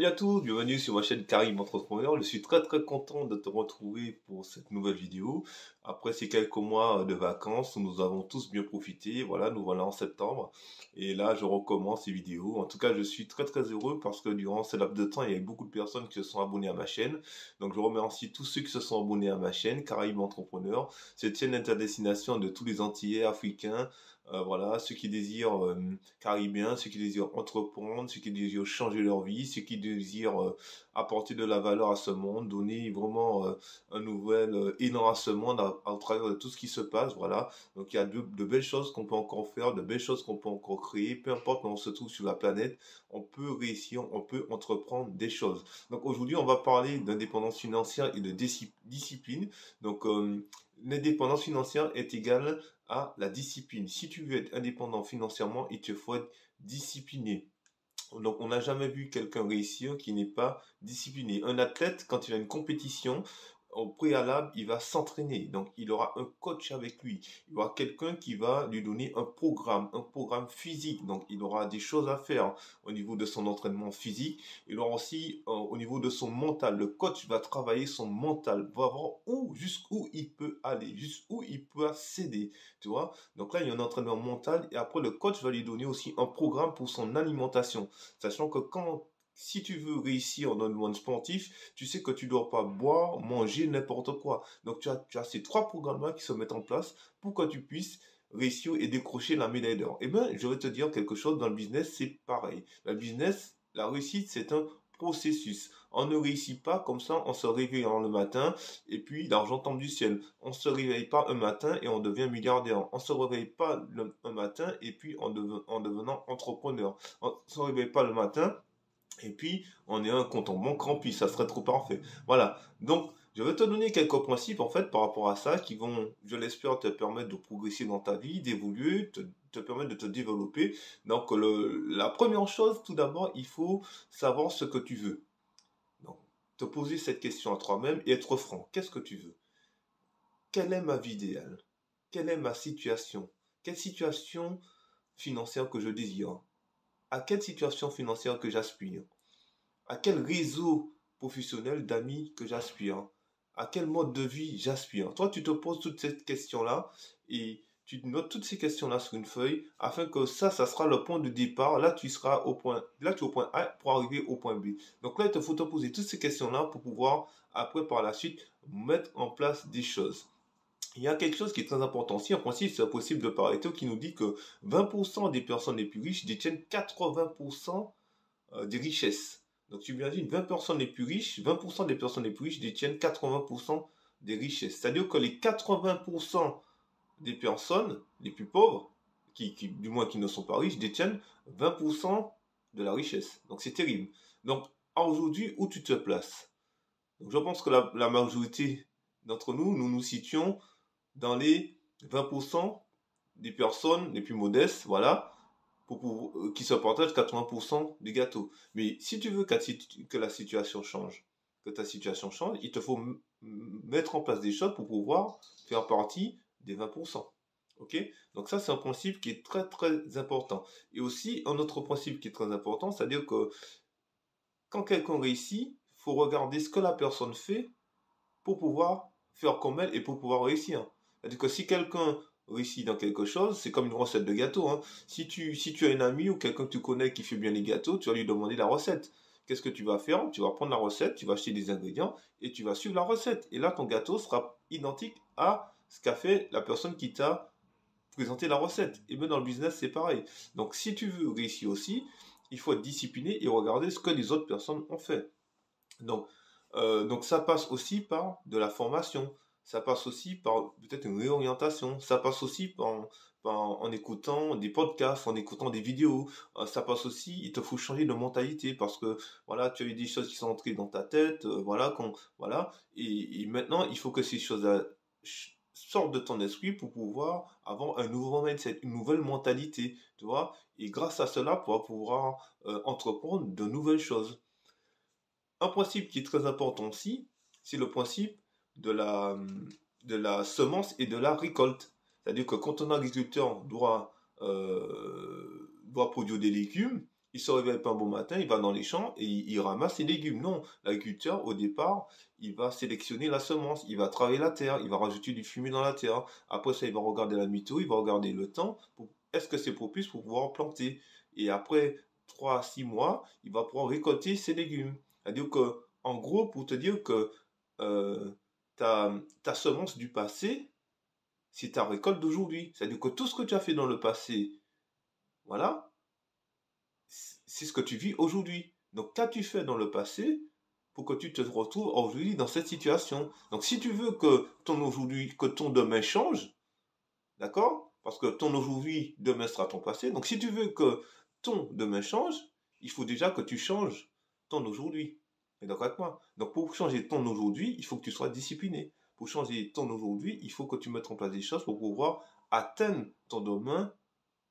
à tous, bienvenue sur ma chaîne Karim Entrepreneur. Je suis très content de te retrouver pour cette nouvelle vidéo. Après ces quelques mois de vacances, nous avons tous bien profité. Voilà, nous voilà en septembre. Et là, je recommence ces vidéos. En tout cas, je suis très heureux parce que durant ce laps de temps, il y a eu beaucoup de personnes qui se sont abonnées à ma chaîne. Donc, je remercie tous ceux qui se sont abonnés à ma chaîne, Karim Entrepreneur. Cette chaîne est à destination de tous les Antillais africains. Voilà, ceux qui désirent caribéens, ceux qui désirent entreprendre, ceux qui désirent changer leur vie, ceux qui désirent apporter de la valeur à ce monde, donner vraiment un nouvel élan à ce monde à travers de tout ce qui se passe. Voilà, donc il y a de belles choses qu'on peut encore faire, de belles choses qu'on peut encore créer, peu importe où on se trouve sur la planète, on peut réussir, on peut entreprendre des choses. Donc aujourd'hui, on va parler d'indépendance financière et de discipline. Donc l'indépendance financière est égale à la discipline. Si tu veux être indépendant financièrement, il te faut être discipliné. Donc, on n'a jamais vu quelqu'un réussir qui n'est pas discipliné. Un athlète, quand il a une compétition, au préalable, il va s'entraîner. Donc, il aura un coach avec lui. Il y aura quelqu'un qui va lui donner un programme physique. Donc, il aura des choses à faire au niveau de son entraînement physique. Il aura aussi au niveau de son mental. Le coach va travailler son mental, va voir jusqu'où il peut aller, jusqu'où il peut céder. Tu vois? Donc là, il y a un entraînement mental et après, le coach va lui donner aussi un programme pour son alimentation. Sachant que si tu veux réussir dans le monde sportif, tu sais que tu ne dois pas boire, manger n'importe quoi. Donc tu as ces trois programmes-là qui se mettent en place pour que tu puisses réussir et décrocher la médaille d'or. Eh bien, je vais te dire quelque chose, dans le business, c'est pareil. Le business, la réussite, c'est un processus. On ne réussit pas comme ça en se réveillant le matin et puis l'argent tombe du ciel. On ne se réveille pas un matin et on devient milliardaire. On ne se réveille pas un matin et puis en devenant entrepreneur. On ne se réveille pas le matin et puis on est un compte en banque rempli. Ça serait trop parfait. Voilà. Donc, je vais te donner quelques principes en fait par rapport à ça qui vont, je l'espère, te permettre de progresser dans ta vie, d'évoluer, te permettre de te développer. Donc, la première chose, tout d'abord, il faut savoir ce que tu veux. Donc, te poser cette question à toi-même et être franc. Qu'est-ce que tu veux? Quelle est ma vie idéale? Quelle est ma situation? Quelle situation financière que je désire? À quelle situation financière que j'aspire? À quel réseau professionnel d'amis que j'aspire? À quel mode de vie j'aspire? Toi, tu te poses toutes ces questions-là et tu notes toutes ces questions-là sur une feuille afin que ça sera le point de départ. Là, tu seras là, tu es au point A pour arriver au point B. Donc là, il te faut te poser toutes ces questions-là pour pouvoir, après, par la suite, mettre en place des choses. Il y a quelque chose qui est très important aussi. En principe, c'est un principe de Pareto qui nous dit que 20% des personnes les plus riches détiennent 80% des richesses. Donc, tu imagines, 20% les plus riches, 20% des personnes les plus riches détiennent 80% des richesses. C'est-à-dire que les 80% des personnes les plus pauvres, du moins qui ne sont pas riches, détiennent 20% de la richesse. Donc, c'est terrible. Donc, aujourd'hui, où tu te places? Donc, je pense que la majorité d'entre nous, nous nous situons dans les 20% des personnes les plus modestes, voilà, qui se partagent 80% du gâteau. Mais si tu veux que la situation change, que ta situation change, il te faut mettre en place des choses pour pouvoir faire partie des 20%. Ok? Donc ça, c'est un principe qui est très important. Et aussi, un autre principe qui est très important, c'est-à-dire que quand quelqu'un réussit, il faut regarder ce que la personne fait pour pouvoir faire comme elle et pour pouvoir réussir. C'est-à-dire que si quelqu'un réussit dans quelque chose, c'est comme une recette de gâteau, hein. Si tu as un ami ou quelqu'un que tu connais qui fait bien les gâteaux, tu vas lui demander la recette. Qu'est-ce que tu vas faire? Tu vas prendre la recette, tu vas acheter des ingrédients et tu vas suivre la recette. Et là, ton gâteau sera identique à ce qu'a fait la personne qui t'a présenté la recette. Et même dans le business, c'est pareil. Donc, si tu veux réussir aussi, il faut être discipliné et regarder ce que les autres personnes ont fait. Donc ça passe aussi par de la formation, ça passe aussi par peut-être une réorientation, ça passe aussi en écoutant des podcasts, en écoutant des vidéos, ça passe aussi, il te faut changer de mentalité parce que voilà, tu as eu des choses qui sont entrées dans ta tête, voilà, et maintenant il faut que ces choses-là sortent de ton esprit pour pouvoir avoir un nouveau mindset, une nouvelle mentalité, tu vois, et grâce à cela, pour pouvoir entreprendre de nouvelles choses. Un principe qui est très important aussi, c'est le principe de la semence et de la récolte. C'est-à-dire que quand un agriculteur doit produire des légumes, Il se réveille pas un bon matin, il va dans les champs et il ramasse les légumes. Non, l'agriculteur, au départ, il va sélectionner la semence, il va travailler la terre, il va rajouter du fumier dans la terre. Après ça, il va regarder la météo, il va regarder le temps. Est-ce que c'est propice pour pouvoir planter? Et après 3 à 6 mois, il va pouvoir récolter ses légumes. C'est-à-dire que, en gros, pour te dire que euh, ta semence du passé, c'est ta récolte d'aujourd'hui. C'est-à-dire que tout ce que tu as fait dans le passé, voilà, c'est ce que tu vis aujourd'hui. Donc, qu'as-tu fait dans le passé pour que tu te retrouves aujourd'hui dans cette situation? Donc, si tu veux que ton aujourd'hui, que ton demain change, d'accord? Parce que ton aujourd'hui, demain sera ton passé. Donc, si tu veux que ton demain change, il faut déjà que tu changes ton aujourd'hui. Et d'accord avec moi? Donc, pour changer ton aujourd'hui, il faut que tu sois discipliné. Pour changer ton aujourd'hui, il faut que tu mettes en place des choses pour pouvoir atteindre ton demain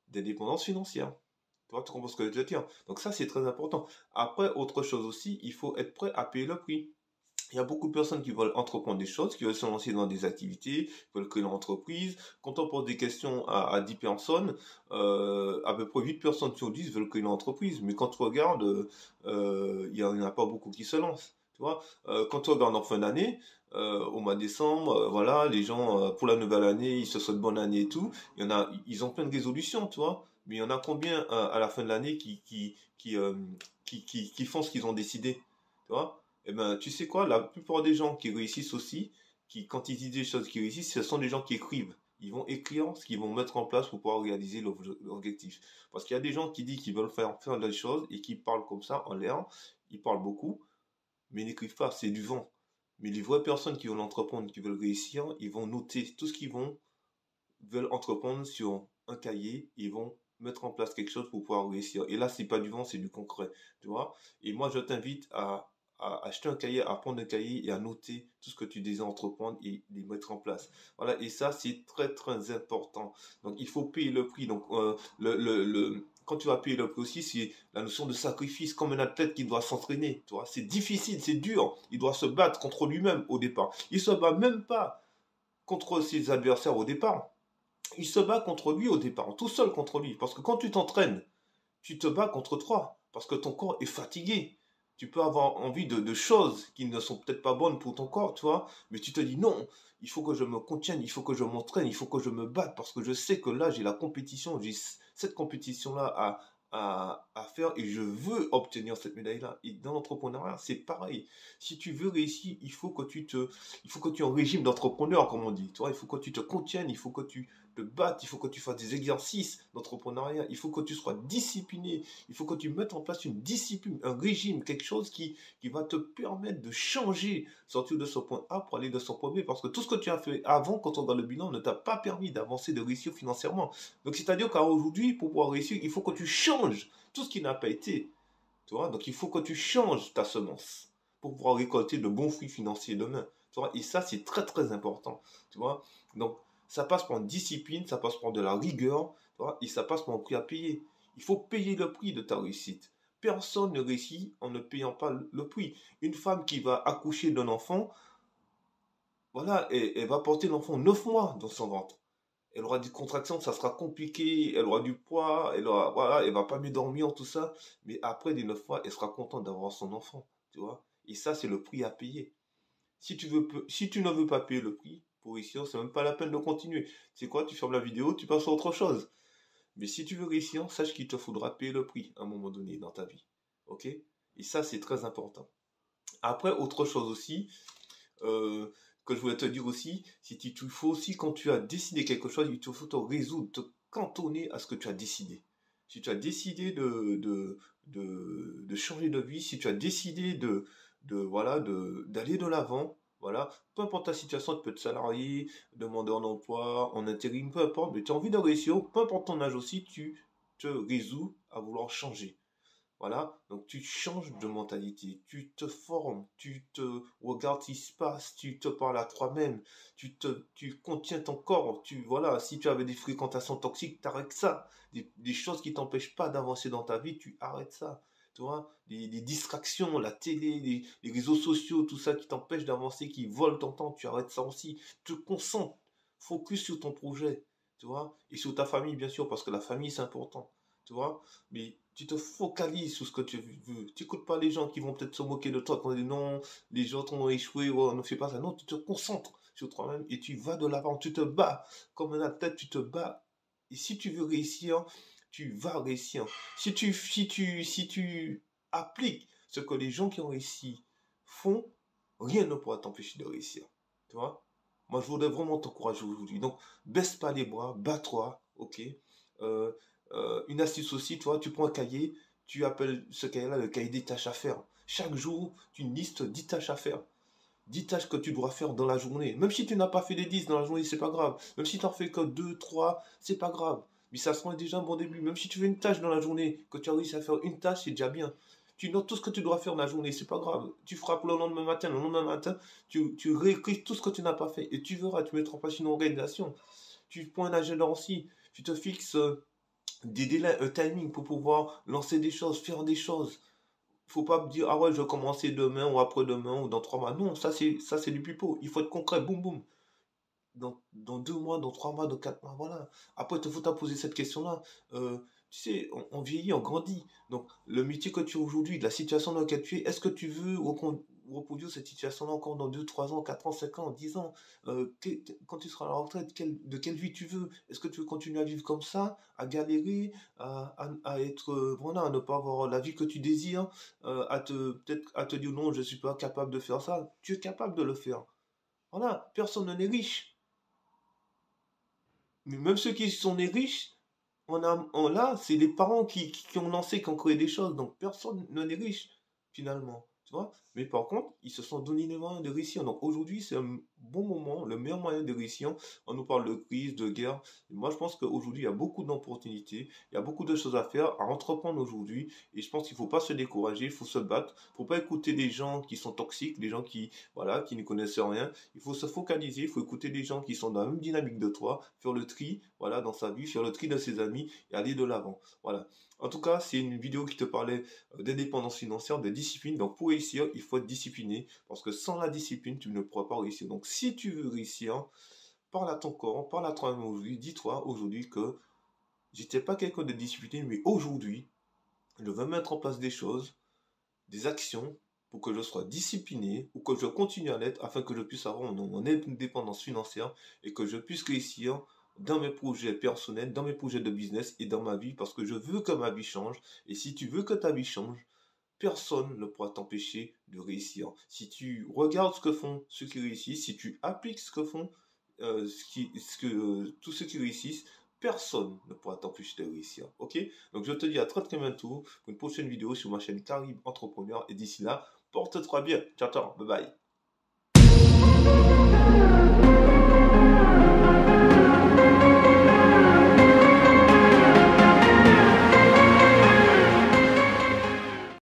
d'indépendance financière. Tu vois, tu comprends ce que je veux dire? Donc ça, c'est très important. Après, autre chose aussi, il faut être prêt à payer le prix. Il y a beaucoup de personnes qui veulent entreprendre des choses, qui veulent se lancer dans des activités, qui veulent créer une entreprise. Quand on pose des questions à 10 personnes, à peu près 8 personnes sur 10 veulent créer une entreprise. Mais quand tu regardes, il n'y en a pas beaucoup qui se lancent. Tu vois, quand tu regardes en fin d'année, au mois de décembre, voilà, les gens, pour la nouvelle année, ils se souhaitent bonne année et tout. Il y en a, ils ont plein de résolutions, tu vois. Mais il y en a combien à la fin de l'année qui font ce qu'ils ont décidé, tu vois? Eh ben, tu sais quoi, la plupart des gens qui réussissent aussi, qui, quand ils disent des choses qui réussissent, ce sont des gens qui écrivent. Ils vont écrire ce qu'ils vont mettre en place pour pouvoir réaliser l'objectif. Parce qu'il y a des gens qui disent qu'ils veulent faire des choses et qui parlent comme ça en l'air. Ils parlent beaucoup, mais ils n'écrivent pas. C'est du vent. Mais les vraies personnes qui veulent entreprendre, qui veulent réussir, ils vont noter tout ce qu'ils veulent entreprendre sur un cahier. Ils vont mettre en place quelque chose pour pouvoir réussir. Et là, c'est pas du vent, c'est du concret. Tu vois? Et moi, je t'invite à acheter un cahier, à prendre un cahier et à noter tout ce que tu désires entreprendre et les mettre en place. Voilà, et ça, c'est très, très important. Donc, il faut payer le prix. Donc, quand tu vas payer le prix aussi, c'est la notion de sacrifice, comme un athlète qui doit s'entraîner. Tu vois, c'est difficile, c'est dur. Il doit se battre contre lui-même au départ. Il se bat même pas contre ses adversaires au départ. Il se bat contre lui au départ, tout seul contre lui. Parce que quand tu t'entraînes, tu te bats contre toi. Parce que ton corps est fatigué. Tu peux avoir envie de choses qui ne sont peut-être pas bonnes pour ton corps, tu vois. Mais tu te dis non, il faut que je me contienne, il faut que je m'entraîne, il faut que je me batte. Parce que je sais que là, j'ai la compétition, j'ai cette compétition-là à faire et je veux obtenir cette médaille-là. Et dans l'entrepreneuriat, c'est pareil. Si tu veux réussir, il faut que tu aies un régime d'entrepreneur, comme on dit. Tu vois, il faut que tu te contiennes, il faut que tu te battes, il faut que tu fasses des exercices d'entrepreneuriat, il faut que tu sois discipliné, il faut que tu mettes en place une discipline, un régime, quelque chose qui va te permettre de changer, sortir de ce point A pour aller de ce point B, parce que tout ce que tu as fait avant, quand on regarde le bilan, ne t'a pas permis d'avancer, de réussir financièrement. Donc, c'est-à-dire qu'aujourd'hui, pour pouvoir réussir, il faut que tu changes tout ce qui n'a pas été. Tu vois, donc il faut que tu changes ta semence pour pouvoir récolter de bons fruits financiers demain. Tu vois, et ça, c'est très très important. Tu vois, donc ça passe par une discipline, ça passe par de la rigueur, tu vois, et ça passe par un prix à payer. Il faut payer le prix de ta réussite. Personne ne réussit en ne payant pas le prix. Une femme qui va accoucher d'un enfant, voilà, et elle va porter l'enfant 9 mois dans son ventre. Elle aura des contractions, ça sera compliqué, elle aura du poids, voilà, elle va pas mieux dormir, tout ça. Mais après les 9 mois, elle sera contente d'avoir son enfant, tu vois. Et ça, c'est le prix à payer. Si tu ne veux pas payer le prix pour réussir, c'est même pas la peine de continuer. C'est quoi? Tu fermes la vidéo, tu passes à autre chose. Mais si tu veux réussir, sache qu'il te faudra payer le prix à un moment donné dans ta vie. Ok? Et ça, c'est très important. Après, autre chose aussi, euh, que je voulais te dire aussi, c'est qu'il te faut aussi, quand tu as décidé quelque chose, il te faut te résoudre, te cantonner à ce que tu as décidé. Si tu as décidé de changer de vie, si tu as décidé voilà, d'aller de l'avant, voilà, peu importe ta situation, tu peux être salarié, demandeur d'emploi, en intérim, peu importe, mais tu as envie de réussir, peu importe ton âge aussi, tu te résous à vouloir changer. Voilà, donc tu changes de mentalité, tu te formes, tu te regardes ce qui se passe, tu te parles à toi-même, tu contiens ton corps, voilà, si tu avais des fréquentations toxiques, t'arrêtes ça, des choses qui t'empêchent pas d'avancer dans ta vie, tu arrêtes ça, tu vois, des distractions, la télé, les réseaux sociaux, tout ça qui t'empêche d'avancer, qui volent ton temps, tu arrêtes ça aussi, te concentre, focus sur ton projet, tu vois, et sur ta famille, bien sûr, parce que la famille, c'est important, tu vois, mais Tu te focalises sur ce que tu veux. Tu n'écoutes pas les gens qui vont peut-être se moquer de toi, quand ils disent non, les autres ont échoué, ou ne fais pas ça. Non, tu te concentres sur toi-même et tu vas de l'avant. Tu te bats comme un athlète, tu te bats. Et si tu veux réussir, tu vas réussir. Si tu appliques ce que les gens qui ont réussi font, rien ne pourra t'empêcher de réussir. Tu vois? Moi, je voudrais vraiment t'encourager aujourd'hui. Donc, baisse pas les bras, bats-toi, ok? Euh, une astuce aussi, toi, tu prends un cahier, tu appelles ce cahier-là le cahier des tâches à faire. Chaque jour, tu listes 10 tâches à faire. 10 tâches que tu dois faire dans la journée. Même si tu n'as pas fait les 10 dans la journée, c'est pas grave. Même si tu n'en fais que 2, 3, c'est pas grave. Mais ça sera déjà un bon début. Même si tu fais une tâche dans la journée, que tu as réussi à faire une tâche, c'est déjà bien. Tu notes tout ce que tu dois faire dans la journée, c'est pas grave. Tu feras pour le lendemain matin, tu réécris tout ce que tu n'as pas fait. Et tu verras, tu mettras en place une organisation. Tu prends un agenda aussi. Tu te fixes des délais, un timing pour pouvoir lancer des choses, faire des choses. Faut pas me dire, ah ouais, je vais commencer demain ou après-demain ou dans 3 mois. Non, ça c'est du pipeau. Il faut être concret, boum boum. Dans 2 mois, dans 3 mois, dans 4 mois, voilà. Après, il faut te poser cette question-là. Tu sais, on vieillit, on grandit. Donc, le métier que tu as aujourd'hui, de la situation dans laquelle tu es, est-ce que tu veux reproduire cette situation-là encore dans 2, 3 ans, 4 ans, 5 ans, 10 ans? Quand tu seras à la retraite, de quelle vie tu veux? Est-ce que tu veux continuer à vivre comme ça, à galérer, à être, voilà, à ne pas avoir la vie que tu désires, peut-être à te dire non, je ne suis pas capable de faire ça. Tu es capable de le faire. Voilà, personne n'est riche. Mais même ceux qui sont nés riches, là, c'est les parents qui ont lancé, qui ont créé des choses. Donc personne n'est riche, finalement. Tu vois? Mais par contre, ils se sont donné les moyens de réussir. Donc aujourd'hui, c'est un bon moment, le meilleur moyen de réussir. On nous parle de crise, de guerre. Et moi, je pense qu'aujourd'hui, il y a beaucoup d'opportunités. Il y a beaucoup de choses à faire, à entreprendre aujourd'hui. Et je pense qu'il ne faut pas se décourager, il faut se battre. Il ne faut pas écouter des gens qui sont toxiques, des gens qui, voilà, qui ne connaissent rien. Il faut se focaliser, il faut écouter des gens qui sont dans la même dynamique de toi, faire le tri, voilà, dans sa vie, faire le tri de ses amis et aller de l'avant. Voilà. En tout cas, c'est une vidéo qui te parlait d'indépendance financière, de discipline. Donc, pour réussir, il faut être discipliné parce que sans la discipline, tu ne pourras pas réussir. Donc, si tu veux réussir, parle à ton corps, parle à toi-même aujourd'hui. Dis-toi aujourd'hui que j'étais pas quelqu'un de discipliné, mais aujourd'hui, je veux mettre en place des choses, des actions pour que je sois discipliné ou que je continue à l'être afin que je puisse avoir mon indépendance financière et que je puisse réussir dans mes projets personnels, dans mes projets de business et dans ma vie parce que je veux que ma vie change. Et si tu veux que ta vie change, personne ne pourra t'empêcher de réussir. Si tu regardes ce que font ceux qui réussissent, si tu appliques ce que font tous ceux qui réussissent, personne ne pourra t'empêcher de réussir. Ok? Donc je te dis à très très bientôt pour une prochaine vidéo sur ma chaîne Caribe Entrepreneur. Et d'ici là, porte-toi bien. Ciao, ciao. Bye bye.